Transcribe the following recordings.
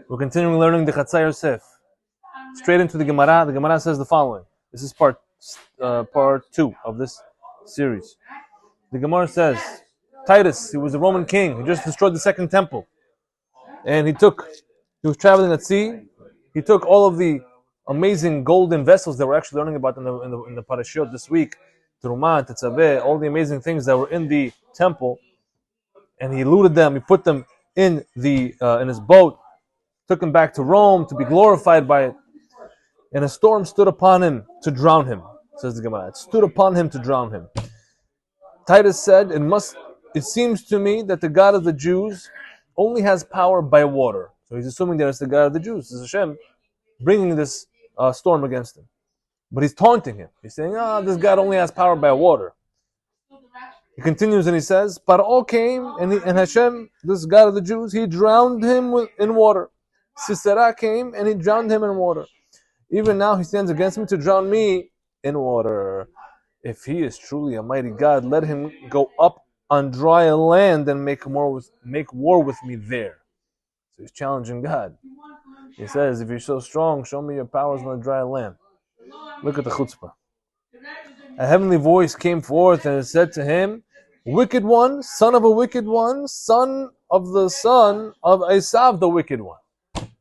We're continuing learning the Chatzar Yosef. Straight into the Gemara. The Gemara says the following. This is part 2 of this series. The Gemara says, Titus, he was a Roman king. He just destroyed the second temple. And he was traveling at sea. He took all of the amazing golden vessels that we're actually learning about in the parashiyot this week, Terumah, Tetzaveh, all the amazing things that were in the temple, and he looted them. He put them in his boat, took them back to Rome to be glorified by it. And a storm stood upon him to drown him, says the Gemara. It stood upon him to drown him. Titus said, it seems to me that the God of the Jews only has power by water. So he's assuming that it's the God of the Jews. It's Hashem bringing this storm against him. But he's taunting him. He's saying, this God only has power by water. He continues and he says, Paro came and Hashem, this God of the Jews, he drowned him in water. Sisera came and he drowned him in water. Even now he stands against me to drown me in water. If he is truly a mighty God, let him go up on dry land and make war with me there. So he's challenging God. He says, if you're so strong, show me your powers on the dry land. Look at the chutzpah. A heavenly voice came forth and it said to him, wicked one, son of a wicked one, son of the son of Esav, the wicked one.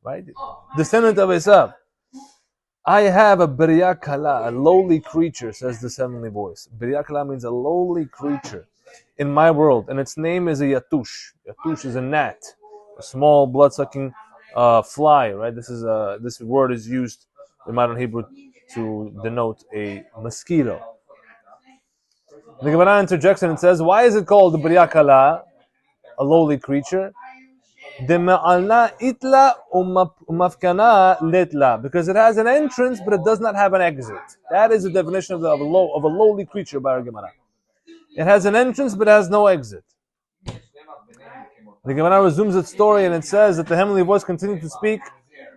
Right? Descendant of Esav. I have a Beriah Kala, a lowly creature, says this heavenly voice. Beriah Kala means a lowly creature in my world, and its name is a Yatush. Yatush is a gnat, a small blood-sucking fly, right? This word is used in modern Hebrew to denote a mosquito. The Gemara interjects and it says, why is it called the Beriah Kala, a lowly creature? Because it has an entrance, but it does not have an exit. That is the definition of a lowly creature by our Gemara. It has an entrance, but it has no exit. The Gemara resumes its story, and it says that the heavenly voice continued to speak.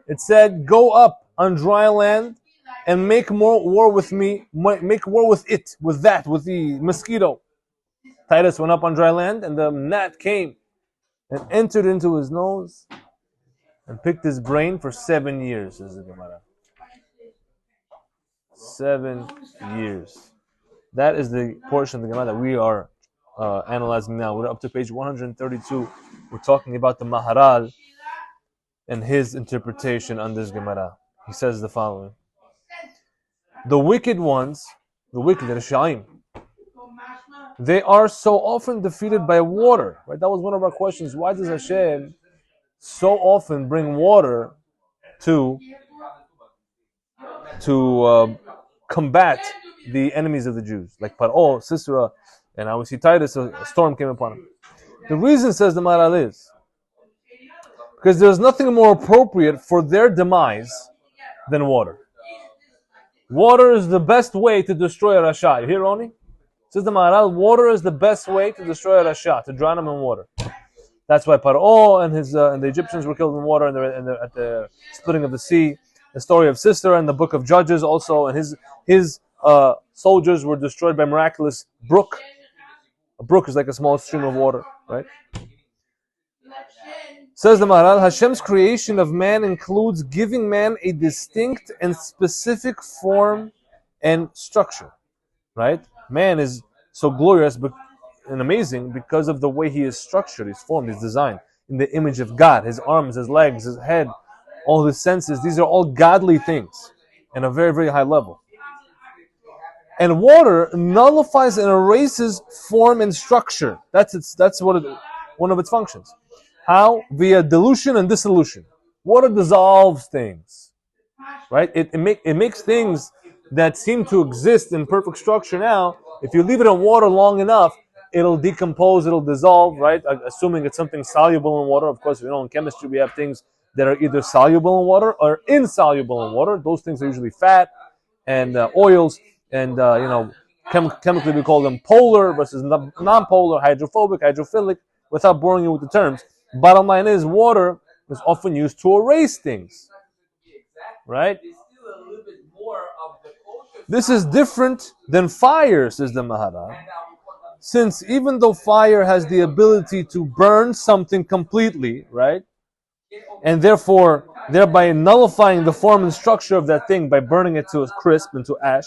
It said, "Go up on dry land and make war with me. Make war with it, with the mosquito." Titus went up on dry land, and the gnat came and entered into his nose and picked his brain for 7 years, says the Gemara. 7 years. That is the portion of the Gemara that we are analyzing now. We're up to page 132. We're talking about the Maharal and his interpretation on this Gemara. He says the following. The wicked ones, the wicked, the Rishaim, they are so often defeated by water. Right? That was one of our questions. Why does Hashem so often bring water to combat the enemies of the Jews? Like Paro, Sisera, and now we see Titus, a storm came upon him. The reason, says the Maharal, is because there's nothing more appropriate for their demise than water. Water is the best way to destroy a Rasha. You hear, Roni? Says the Maharal, water is the best way to destroy a Rasha, to drown him in water. That's why Paro and the Egyptians were killed in water at the splitting of the sea. The story of Sisera and the book of Judges also, and his soldiers were destroyed by a miraculous brook. A brook is like a small stream of water, right? Says the Maharal, Hashem's creation of man includes giving man a distinct and specific form and structure, right? Man is so glorious and amazing because of the way he is structured, his form, his design, in the image of God. His arms, his legs, his head, all his senses, these are all godly things in a very, very high level. And water nullifies and erases form and structure. That's one of its functions. How? Via dilution and dissolution. Water dissolves things, right? It makes things that seem to exist in perfect structure now. If you leave it in water long enough, it'll decompose, it'll dissolve, right? Assuming it's something soluble in water. Of course, in chemistry we have things that are either soluble in water or insoluble in water. Those things are usually fat and oils, and chemically we call them polar versus non-polar, hydrophobic, hydrophilic, without boring you with the terms. Bottom line is, water is often used to erase things, right? This is different than fire, says the Maharal. since even though fire has the ability to burn something completely, right, and therefore thereby nullifying the form and structure of that thing by burning it to a crisp and to ash,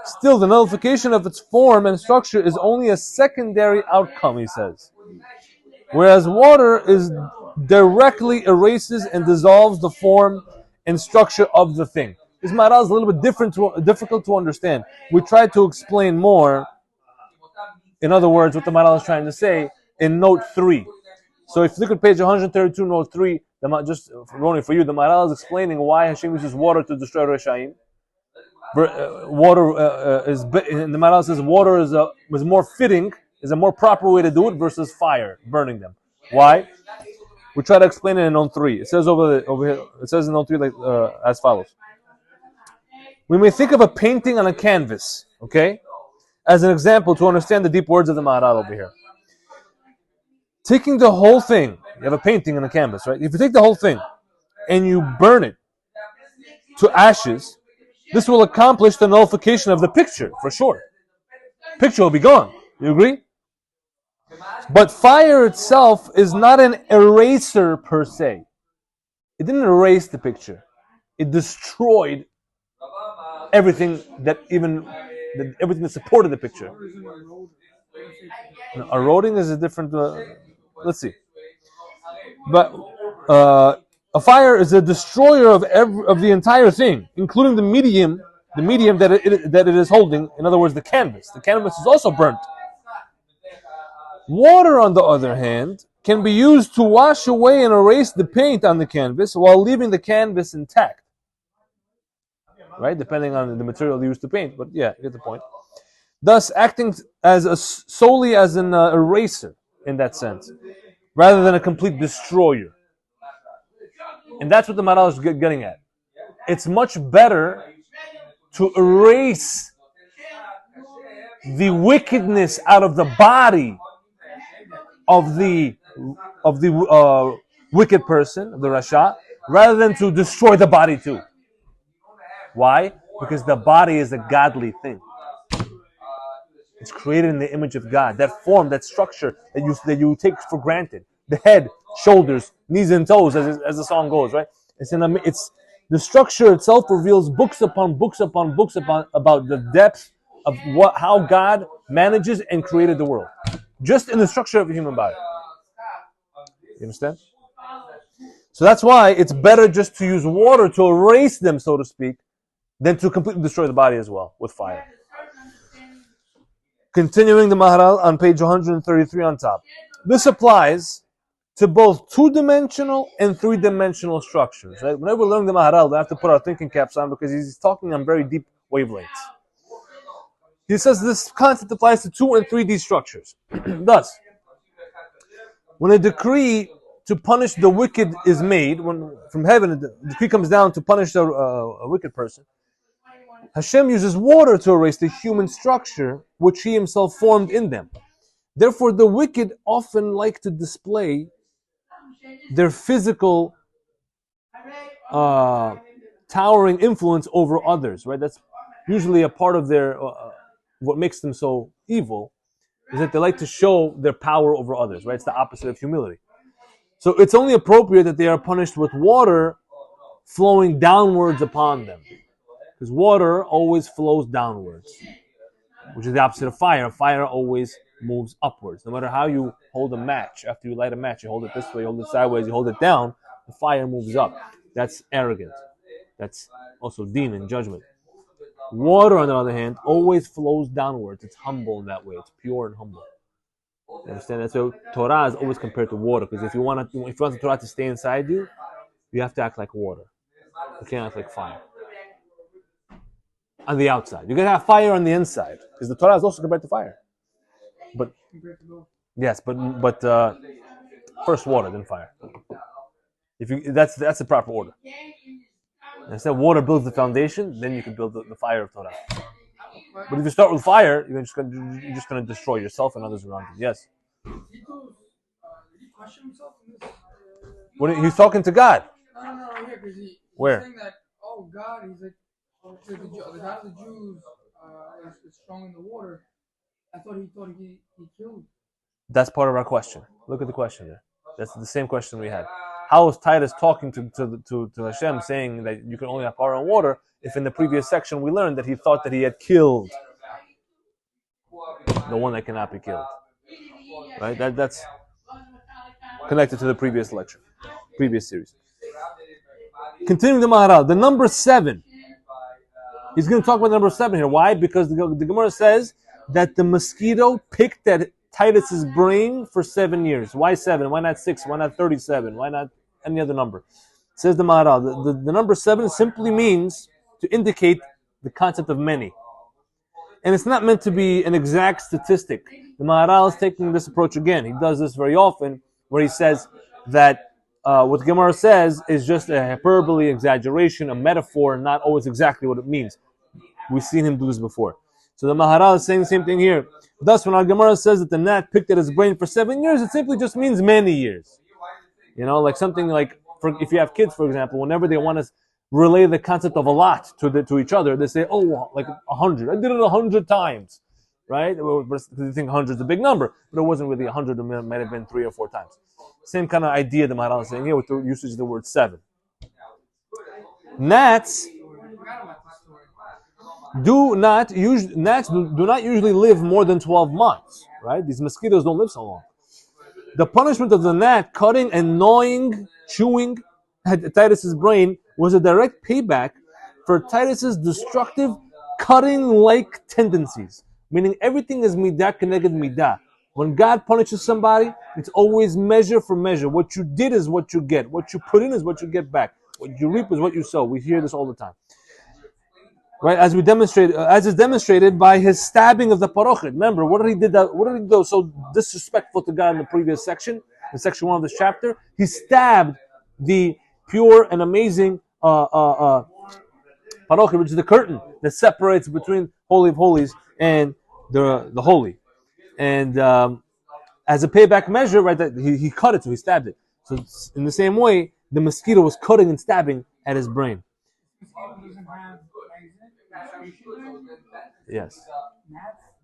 still the nullification of its form and structure is only a secondary outcome, he says. Whereas water is directly erases and dissolves the form and structure of the thing. This maral is a little bit difficult to understand. We try to explain more, in other words, what the maral is trying to say in note 3. So if you look at page 132, note 3, just Ronnie, for you, the maral is explaining why Hashem uses water to destroy Reshaim. Water and the maral says water is more fitting, is a more proper way to do it versus fire, burning them. Why? We try to explain it in note 3. It says over here. It says in note 3 like as follows. We may think of a painting on a canvas, okay, as an example to understand the deep words of the maral over here. Taking the whole thing, you have a painting on a canvas, right? If you take the whole thing and you burn it to ashes, this will accomplish the nullification of the picture, for sure. Picture will be gone. You agree? But fire itself is not an eraser per se. It didn't erase the picture. It destroyed everything everything that supported the picture. Eroding is a different. Let's see. But a fire is a destroyer of the entire thing, including the medium that it is holding. In other words, the canvas. The canvas is also burnt. Water, on the other hand, can be used to wash away and erase the paint on the canvas while leaving the canvas intact. Right, depending on the material used to paint, but yeah, you get the point. Thus, acting solely as an eraser in that sense, rather than a complete destroyer. And that's what the maral is getting at. It's much better to erase the wickedness out of the body of the wicked person, of the Rasha, rather than to destroy the body too. Why? Because the body is a godly thing. It's created in the image of God. That form, that structure that you take for granted. The head, shoulders, knees and toes, as the song goes, right? It's the structure itself reveals books upon books upon books about the depth of how God manages and created the world. Just in the structure of a human body. You understand? So that's why it's better just to use water to erase them, so to speak, than to completely destroy the body as well with fire. Continuing the Maharal on page 133 on top. This applies to both two-dimensional and three-dimensional structures. Right? Whenever we're learning the Maharal, we have to put our thinking caps on because he's talking on very deep wavelengths. He says this concept applies to 2 and 3D structures. Thus, when a decree to punish the wicked is made, when from heaven the decree comes down to punish a wicked person, Hashem uses water to erase the human structure which he himself formed in them. Therefore, the wicked often like to display their physical towering influence over others, right? That's usually a part of their what makes them so evil, is that they like to show their power over others, right? It's the opposite of humility. So it's only appropriate that they are punished with water flowing downwards upon them. Because water always flows downwards, which is the opposite of fire. Fire always moves upwards. No matter how you hold a match, after you light a match, you hold it this way, you hold it sideways, you hold it down, the fire moves up. That's arrogant. That's also demon, judgment. Water, on the other hand, always flows downwards. It's humble in that way. It's pure and humble. You understand that? So Torah is always compared to water, because if you want the Torah to stay inside you, you have to act like water. You can't act like fire. On the outside, you can have fire on the inside, because the Torah is also compared to fire. But yes, but first water, then fire. That's the proper order. Instead, water builds the foundation, then you can build the fire of Torah. But if you start with fire, you're just going to destroy yourself and others around you. Yes. He's talking to God. No, yeah, because he's Where? saying that, God, he's like, the God of the Jews is strong in the water. That's part of our question. Look at the question there. That's the same question we had. How is Titus talking to Hashem, saying that you can only have power on water, if in the previous section we learned that he thought that he had killed the one that cannot be killed? Right? That's connected to the previous lecture, previous series. Continuing the Maharal, the number 7. He's going to talk about the number 7 here. Why? Because the Gemara says that the mosquito picked at Titus's brain for 7 years. Why 7? Why not 6? Why not 37? Why not any other number? Says the Maharal, the number 7 simply means to indicate the concept of many. And it's not meant to be an exact statistic. The Maharal is taking this approach again. He does this very often, where he says that what the Gemara says is just a hyperbole, exaggeration, a metaphor, not always exactly what it means. We've seen him do this before. So the Maharal is saying the same thing here. Thus, when our Gemara says that the gnat picked at his brain for 7 years, it simply just means many years. You know, like something like, if you have kids, for example, whenever they want to relay the concept of a lot to each other, they say, oh, like 100. I did it 100 times, right? They think 100 is a big number, but it wasn't really 100. It might have been 3 or 4 times. Same kind of idea the Maharal is saying here with the usage of the word 7. Gnats do not usually live more than 12 months, right? These mosquitoes don't live so long. The punishment of the gnat cutting and gnawing, chewing at Titus's brain was a direct payback for Titus's destructive, cutting-like tendencies. Meaning everything is midah keneged midah. When God punishes somebody, it's always measure for measure. What you did is what you get. What you put in is what you get back. What you reap is what you sow. We hear this all the time. Right, as is demonstrated by his stabbing of the parochet. Remember, what did he do so disrespectful to God in the previous section, in section 1 of this chapter? He stabbed the pure and amazing parochet, which is the curtain that separates between Holy of Holies and the holy. And as a payback measure, right, that he cut it, so he stabbed it. So in the same way, the mosquito was cutting and stabbing at his brain. Yes.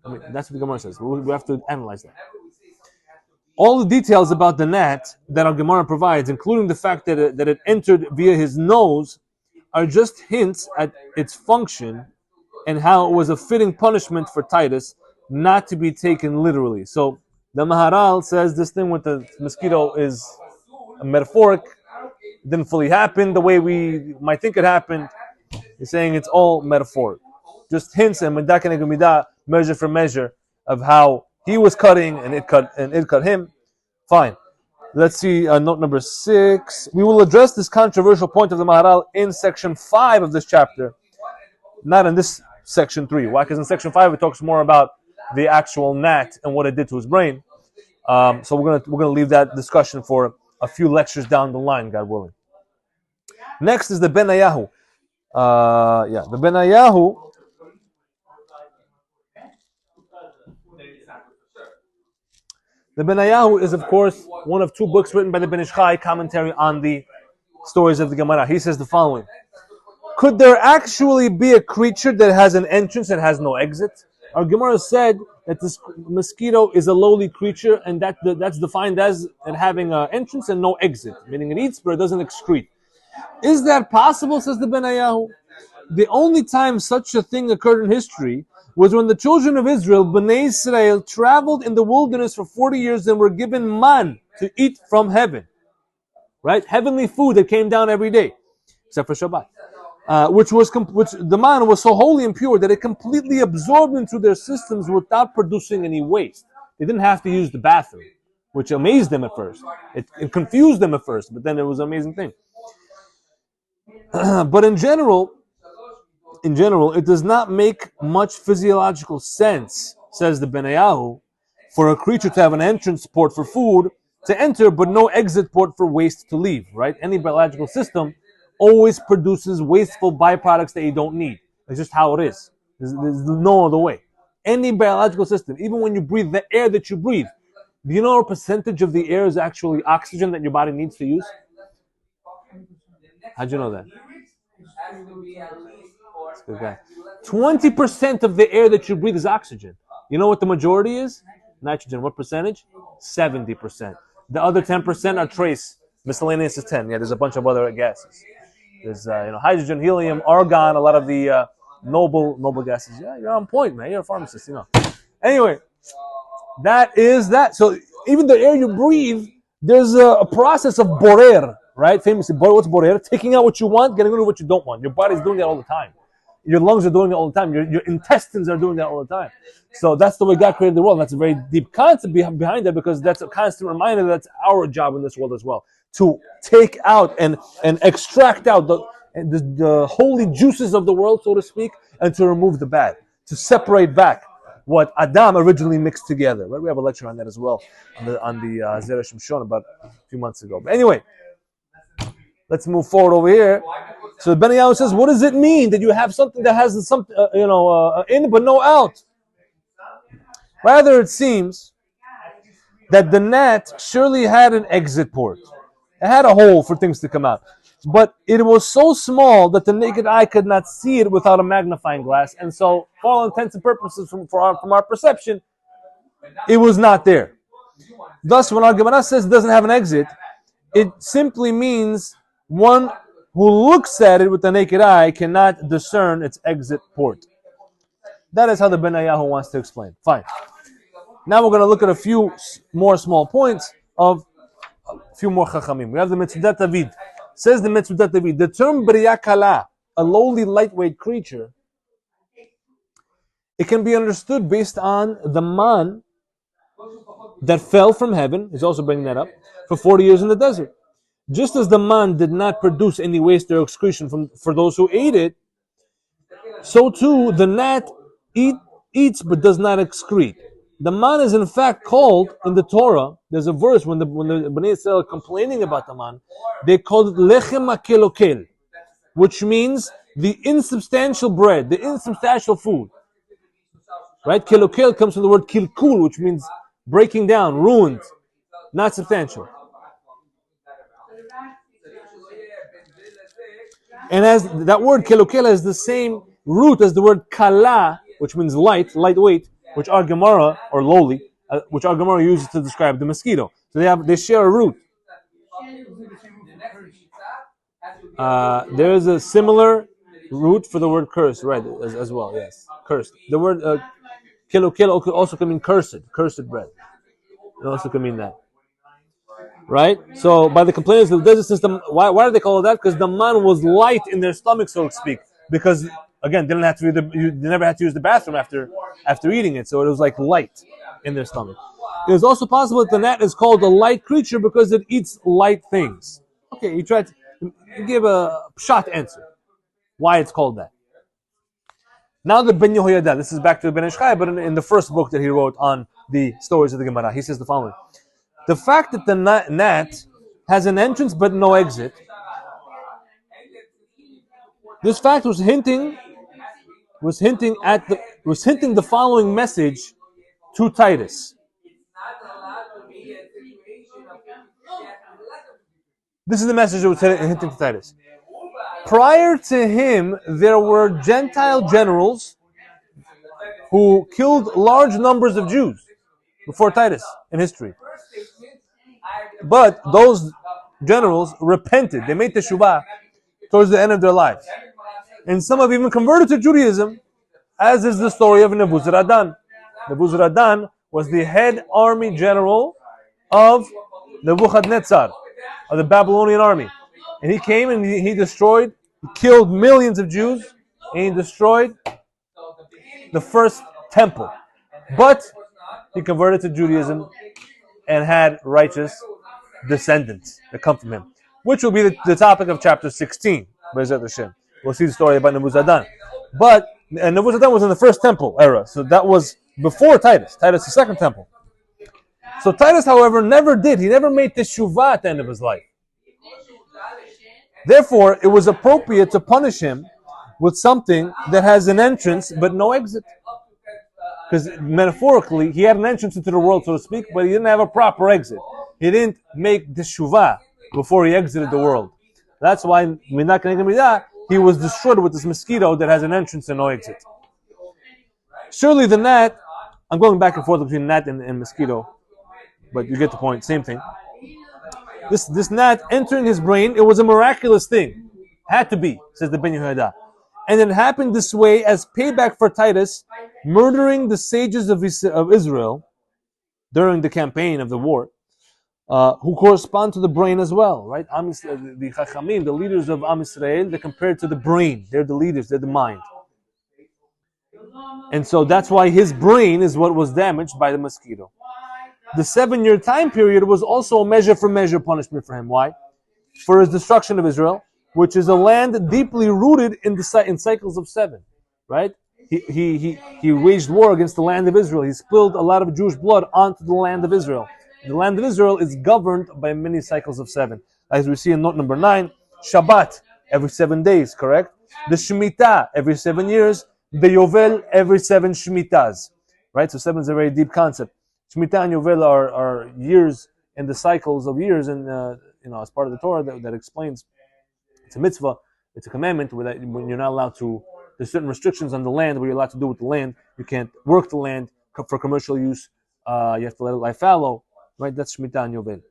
I mean, that's what the Gemara says. We have to analyze that. All the details about the gnat that our Gemara provides, including the fact that it entered via his nose, are just hints at its function and how it was a fitting punishment for Titus, not to be taken literally. So the Maharal says this thing with the mosquito is a metaphoric. It didn't fully happen the way we might think it happened. He's saying it's all metaphoric. Just hints and midah keneged midah, measure for measure, of how he was cutting and it cut him. Fine. Let's see note number 6. We will address this controversial point of the Maharal in section 5 of this chapter, not in this section 3. Why? Because in section 5 it talks more about the actual gnat and what it did to his brain. So we're gonna leave that discussion for a few lectures down the line, God willing. Next is the Benayahu. The Benayahu. The Benayahu is, of course, one of 2 books written by the Ben Ish Chai, commentary on the stories of the Gemara. He says the following: could there actually be a creature that has an entrance and has no exit? Our Gemara said that this mosquito is a lowly creature, and that's defined as it having an entrance and no exit, meaning it eats but it doesn't excrete. Is that possible, says the Benayahu? The only time such a thing occurred in history was when the children of Israel, Bnei Israel, traveled in the wilderness for 40 years and were given man to eat from heaven. Right? Heavenly food that came down every day, except for Shabbat. Which the man was so holy and pure that it completely absorbed into their systems without producing any waste. They didn't have to use the bathroom, which amazed them at first. It confused them at first, but then it was an amazing thing. But in general, it does not make much physiological sense, says the Benayahu, for a creature to have an entrance port for food to enter, but no exit port for waste to leave. Right? Any biological system always produces wasteful byproducts that you don't need. It's just how it is. There's no other way. Any biological system, even when you breathe the air that you breathe, do you know what percentage of the air is actually oxygen that your body needs to use? How'd you know that? 20% of the air that you breathe is oxygen. You know what the majority is? Nitrogen. What percentage? 70%. The other 10% are trace. Miscellaneous is 10. Yeah, there's a bunch of other gases. There's hydrogen, helium, argon, a lot of the noble gases. Yeah, you're on point, man. You're a pharmacist, Anyway, that is that. So even the air you breathe, there's a process of borer, right? Famously, what's borer? Taking out what you want, getting rid of what you don't want. Your body's doing that all the time. Your lungs are doing it all the time. Your intestines are doing that all the time. So that's the way God created the world. And that's a very deep concept behind it, because that's a constant reminder that's our job in this world as well. To take out and extract out the holy juices of the world, so to speak, and to remove the bad. To separate back what Adam originally mixed together. Right? We have a lecture on that as well on the Zayrov Shimshon about a few months ago. But anyway, let's move forward over here. So Ben Yahu says, what does it mean that you have something that has some, in but no out? Rather, it seems that the gnat surely had an exit port. It had a hole for things to come out. But it was so small that the naked eye could not see it without a magnifying glass. And so, for all intents and purposes, from our perception, it was not there. Thus, when our Gemara says it doesn't have an exit, it simply means one who looks at it with the naked eye cannot discern its exit port. That is how the Ben Yahu wants to explain. Fine. Now we're going to look at a few more small points of a few more chachamim. We have the Metzudat David. Says the Metzudat David, the term B'riya Kala, a lowly, lightweight creature, it can be understood based on the man that fell from heaven, he's also bringing that up, for 40 years in the desert. Just as the man did not produce any waste or excretion for those who ate it, so too the gnat eats but does not excrete. The man is in fact called in the Torah. There's a verse when the Bnei Israel are complaining about the man, they called it lechem hakelokel, which means the insubstantial bread, the insubstantial food. Right? Kelokel comes from the word kilkul, which means breaking down, ruined, not substantial. And as that word kelokel has the same root as the word kala, which means lightweight, which our Gemara, or lowly, which our Gemara uses to describe the mosquito. So they share a root. There is a similar root for the word curse, right, as well, yes. Cursed. The word kelokel also can mean cursed bread. It also can mean that. Right? So by the complainants of the desert system, why do they call it that? Because the man was light in their stomach, so to speak. Because again, they never had to use the bathroom after eating it, so it was like light in their stomach. It is also possible that the gnat is called a light creature because it eats light things. Okay, you tried to give a short answer why it's called that. Now the Ben Yehoyada, this is back to Ben Ish Chai, but in the first book that he wrote on the stories of the Gemara, he says the following. The fact that the gnat has an entrance but no exit, this fact was hinting the following message to Titus. This is the message that was hinting to Titus. Prior to him, there were Gentile generals who killed large numbers of Jews before Titus in history. But those generals repented. They made teshuvah towards the end of their lives. And some have even converted to Judaism, as is the story of Nebuzaradan. Nebuzaradan was the head army general of Nebuchadnezzar, of the Babylonian army. And he came and he killed millions of Jews, and he destroyed the first temple. But he converted to Judaism and had righteous descendants that come from him, which will be the topic of chapter 16. We'll see the story about Nebuzaradan. But Nebuzaradan was in the first temple era, so that was before Titus. Titus, the second temple. So Titus, however, never did. He never made teshuvah at the end of his life. Therefore, it was appropriate to punish him with something that has an entrance but no exit. Because metaphorically, he had an entrance into the world, so to speak, but he didn't have a proper exit. He didn't make teshuvah before he exited the world. That's why he was destroyed with this mosquito that has an entrance and no exit. Surely the gnat I'm going back and forth between gnat and mosquito, but you get the point. Same thing. This gnat entering his brain, it was a miraculous thing. Had to be, says the Ben Yehuda. And it happened this way as payback for Titus murdering the sages of Israel during the campaign of the war, who correspond to the brain as well, right? The Chachamim, the leaders of Am Yisrael, they're compared to the brain. They're the leaders, they're the mind. And so that's why his brain is what was damaged by the mosquito. The 7-year time period was also a measure for measure punishment for him. Why? For his destruction of Israel, which is a land deeply rooted in cycles of 7, right? He waged war against the land of Israel. He spilled a lot of Jewish blood onto the land of Israel. The land of Israel is governed by many cycles of 7. As we see in note number 9, Shabbat, every 7 days, correct? The Shemitah, every 7 years. The Yovel, every 7 Shemitas, right? So 7 is a very deep concept. Shemitah and Yovel are years in the cycles of years, and as part of the Torah that explains it's a mitzvah, it's a commandment when you're not allowed to. There's certain restrictions on the land what you're allowed to do with the land. You can't work the land for commercial use. You have to let it lie fallow, right? That's Shemitah and Yovel.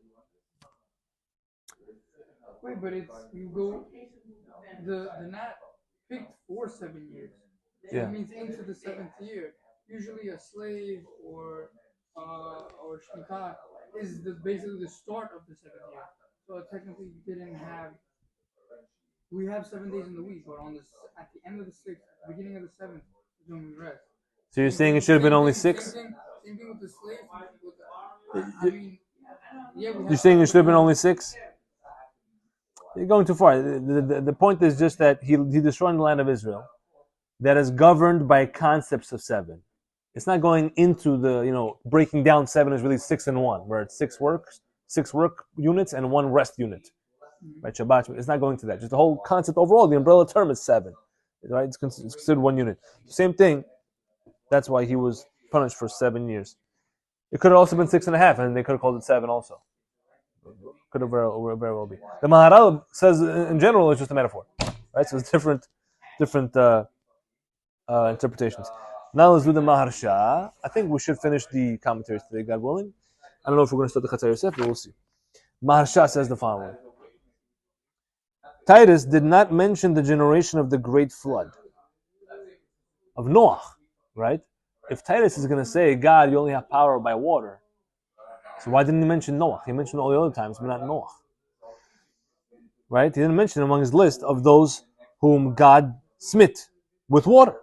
Wait, but it's you go the gnat picked for 7 years. So Yeah. it means into the 7th year. Usually, a slave or shmita is basically the start of the 7th year. So technically, we didn't have. We have 7 days in the week, but at the end of the 6th, beginning of the 7th, is when we rest. So you're saying it should have been only 6? Same thing with the slave. I mean, yeah. You're saying it should have been only 6? You're going too far. The point is just that he destroyed the land of Israel that is governed by concepts of 7. It's not going into the, breaking down 7 is really 6 and 1, where it's 6 work units and 1 rest unit. Right, Shabbat. It's not going to that. Just the whole concept overall, the umbrella term is 7. Right? It's considered 1 unit. Same thing. That's why he was punished for 7 years. It could have also been 6.5, and they could have called it 7 also. Could have very well be. The Maharal says in general it's just a metaphor. Right? So it's different interpretations. Now let's do the Maharsha. I think we should finish the commentaries today, God willing. I don't know if we're going to start the Chatzar Yosef, but we'll see. Maharsha says the following. Titus did not mention the generation of the great flood of Noah, right? If Titus is going to say, God, you only have power by water, so why didn't he mention Noah? He mentioned all the other times, but not Noah. Right? He didn't mention among his list of those whom God smit with water.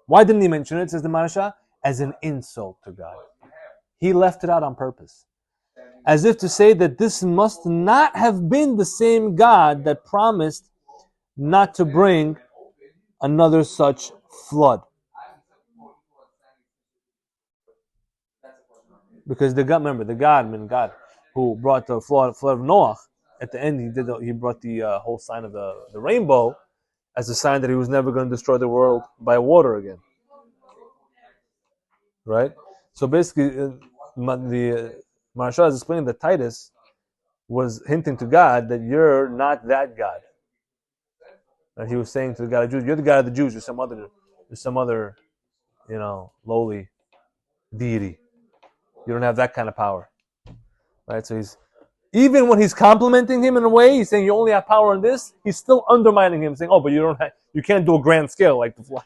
Why didn't he mention it, says the Maharsha? As an insult to God. He left it out on purpose. As if to say that this must not have been the same God that promised not to bring another such flood. Because the God who brought the flood of Noah, at the end he brought the whole sign of the rainbow as a sign that he was never going to destroy the world by water again. Right? So basically, the Maharsha is explaining that Titus was hinting to God that you're not that God. And he was saying to the God of the Jews, you're the God of the Jews, you're some other, lowly deity. You don't have that kind of power. Right? So even when he's complimenting him in a way, he's saying you only have power in this, he's still undermining him, saying, but you can't do a grand scale like the flood.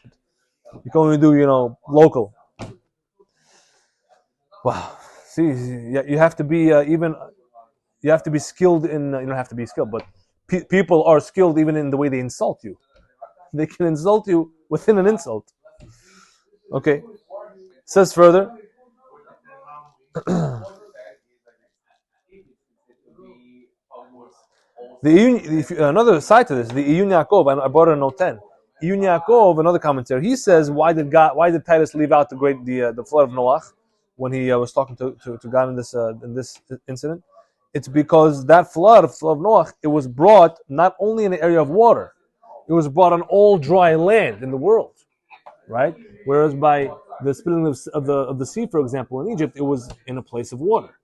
You can only do, local. Wow. See, you have to be you have to be skilled in, you don't have to be skilled, but people are skilled even in the way they insult you. They can insult you within an insult. Okay. Says further. Another side to this, the Iyun Yaakov, I brought it in note 10. Iyun Yaakov, another commentary, he says, why did Titus leave out the flood of Noah when he was talking to God in this incident? It's because that flood of Noah, it was brought not only in an area of water, it was brought on all dry land in the world, right? Whereas by the splitting of the sea, for example, in Egypt, it was in a place of water.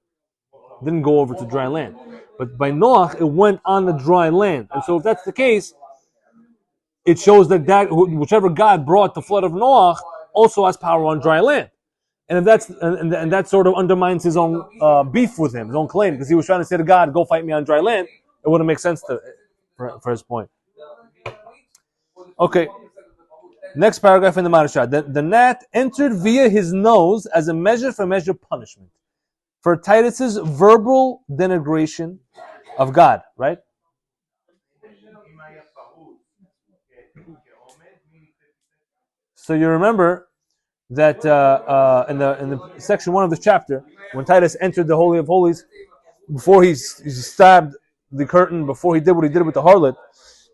It didn't go over to dry land. But by Noah, it went on the dry land. And so if that's the case, it shows that whichever God brought the flood of Noah also has power on dry land. And if that's and that sort of undermines his own beef with him, his own claim, because he was trying to say to God, "Go fight me on dry land." It wouldn't make sense for his point. Okay. Next paragraph in the Maharsha. The gnat entered via his nose as a measure for measure punishment for Titus's verbal denigration of God. Right. So you remember that in the section 1 of this chapter, when Titus entered the Holy of Holies, before he stabbed the curtain, before he did what he did with the harlot,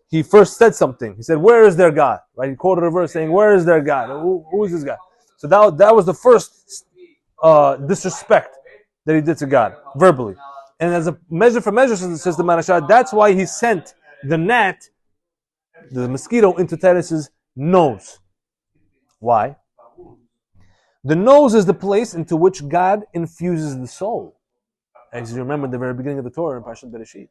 he first said something. He said, "Where is their God?" Right? He quoted a verse saying, "Where is their God? Who is this God?" So that was the first disrespect that he did to God verbally, and as a measure for measure, says the Marashah, that's why he sent the gnat, the mosquito, into Titus's nose. Why? The nose is the place into which God infuses the soul. As you remember in the very beginning of the Torah in Parashat Bereshit.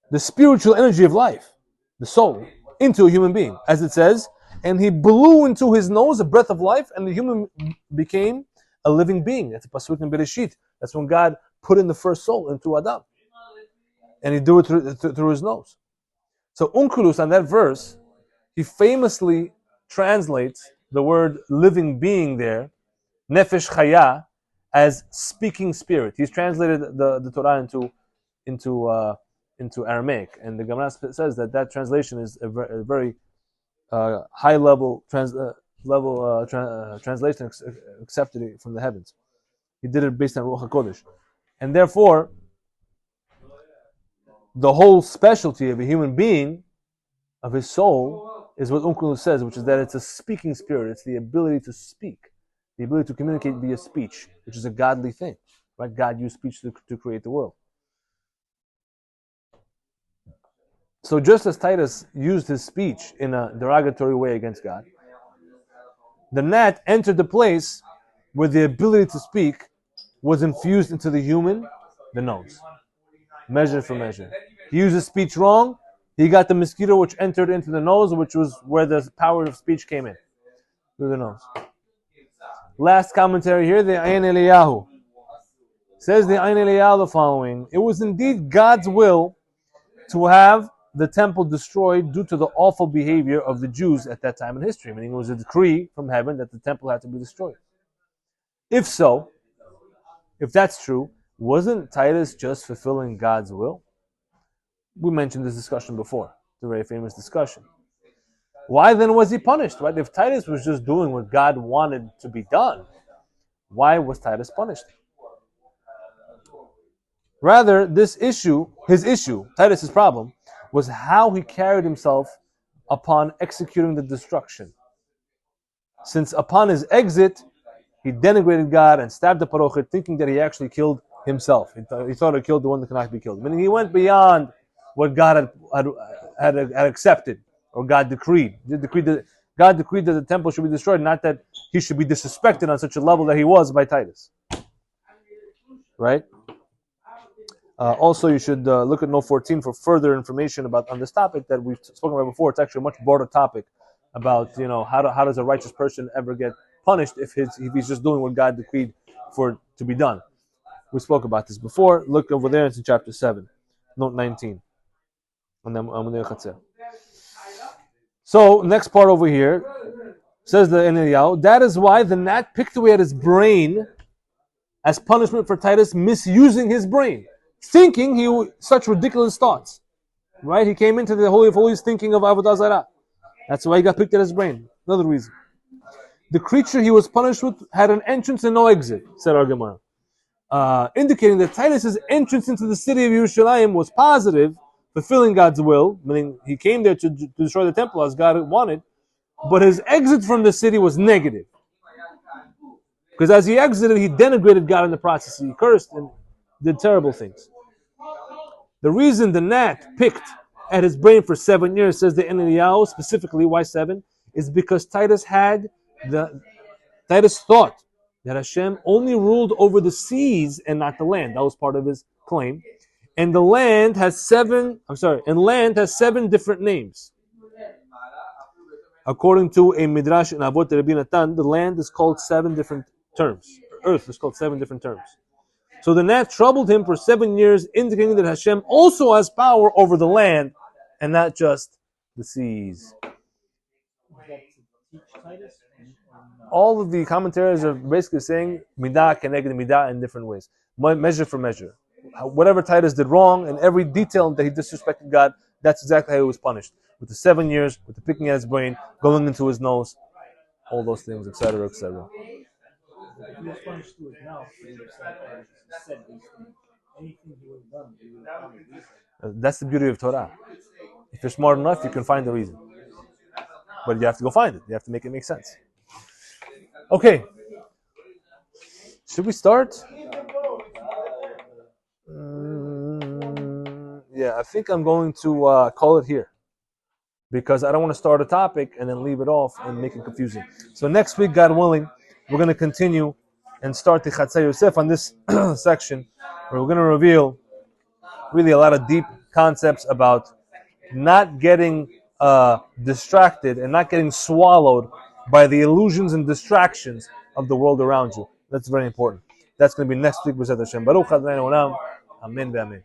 The spiritual energy of life, the soul, into a human being. As it says, and he blew into his nose a breath of life, and the human became a living being. That's a pasuk in Bereshit. That's when God put in the first soul into Adam. And he do it through his nose. So Onkelos, on that verse, he famously translates the word living being there, nefesh chaya, as speaking spirit. He's translated the Torah into Aramaic, and the Gemara says that translation is a very high level translation accepted from the heavens. He did it based on Ruach HaKodesh, and therefore the whole specialty of a human being, of his soul, is what Onkelos says, which is that it's a speaking spirit. It's the ability to speak, the ability to communicate via speech, which is a godly thing. Right? God used speech to create the world. So just as Titus used his speech in a derogatory way against God, the gnat entered the place where the ability to speak was infused into the human, the nose, measure for measure. He used his speech wrong, he got the mosquito which entered into the nose, which was where the power of speech came in, through the nose. Last commentary here, the Ayin Eliyahu. Says the Ayin Eliyahu the following: it was indeed God's will to have the temple destroyed due to the awful behavior of the Jews at that time in history, meaning it was a decree from heaven that the temple had to be destroyed. If so, if that's true, wasn't Titus just fulfilling God's will? We mentioned this discussion before. It's a very famous discussion. Why then was he punished? Right? If Titus was just doing what God wanted to be done, why was Titus punished? Rather, his issue, Titus's problem, was how he carried himself upon executing the destruction. Since upon his exit, he denigrated God and stabbed the parochet, thinking that he actually killed himself. He thought he killed the one that cannot be killed. Meaning he went beyond what God had accepted or God decreed. God decreed that the temple should be destroyed, not that he should be disrespected on such a level that he was by Titus. Right? Also, you should look at note 14 for further information on this topic that we've spoken about before. It's actually a much broader topic about how does a righteous person ever get punished if he's just doing what God decreed for it to be done. We spoke about this before. Look over there, it's in chapter 7, note 19. So next part over here says the Eliyahu, that is why the gnat picked away at his brain as punishment for Titus misusing his brain, thinking such ridiculous thoughts. Right? He came into the Holy of Holies thinking of Avodah Zarah. That's why he got picked at his brain. Another reason. The creature he was punished with had an entrance and no exit, said our Gemara. Indicating that Titus's entrance into the city of Yerushalayim was positive, fulfilling God's will, meaning he came there to destroy the temple as God wanted, but his exit from the city was negative. Because as he exited, he denigrated God in the process. He cursed and did terrible things. The reason the gnat picked at his brain for 7 years, says the Eliyahu, specifically why 7, is because Titus thought that Hashem only ruled over the seas and not the land. That was part of his claim. And land has 7 different names. According to a midrash in Avot Rabbi Natan, the land is called 7 different terms. Earth is called 7 different terms. So the gnat troubled him for 7 years, indicating that Hashem also has power over the land and not just the seas. All of the commentaries are basically saying midah keneged midah in different ways, measure for measure. Whatever Titus did wrong and every detail that he disrespected God, that's exactly how he was punished. With the 7 years, with the picking at his brain, going into his nose, all those things, etc., etc. He was punished to his mouth. He said these things. Anything he would have done, he would have found a reason. That's the beauty of Torah. If you're smart enough, you can find the reason. But you have to go find it. You have to make it make sense. Okay. Should we start? Yeah, I think I'm going to call it here. Because I don't want to start a topic and then leave it off and make it confusing. So next week, God willing, we're going to continue and start the Chatzar Yosef on this section, where we're going to reveal really a lot of deep concepts about not getting distracted and not getting swallowed by the illusions and distractions of the world around you. That's very important. That's going to be next week. Baruch Adonai Olam. Amen.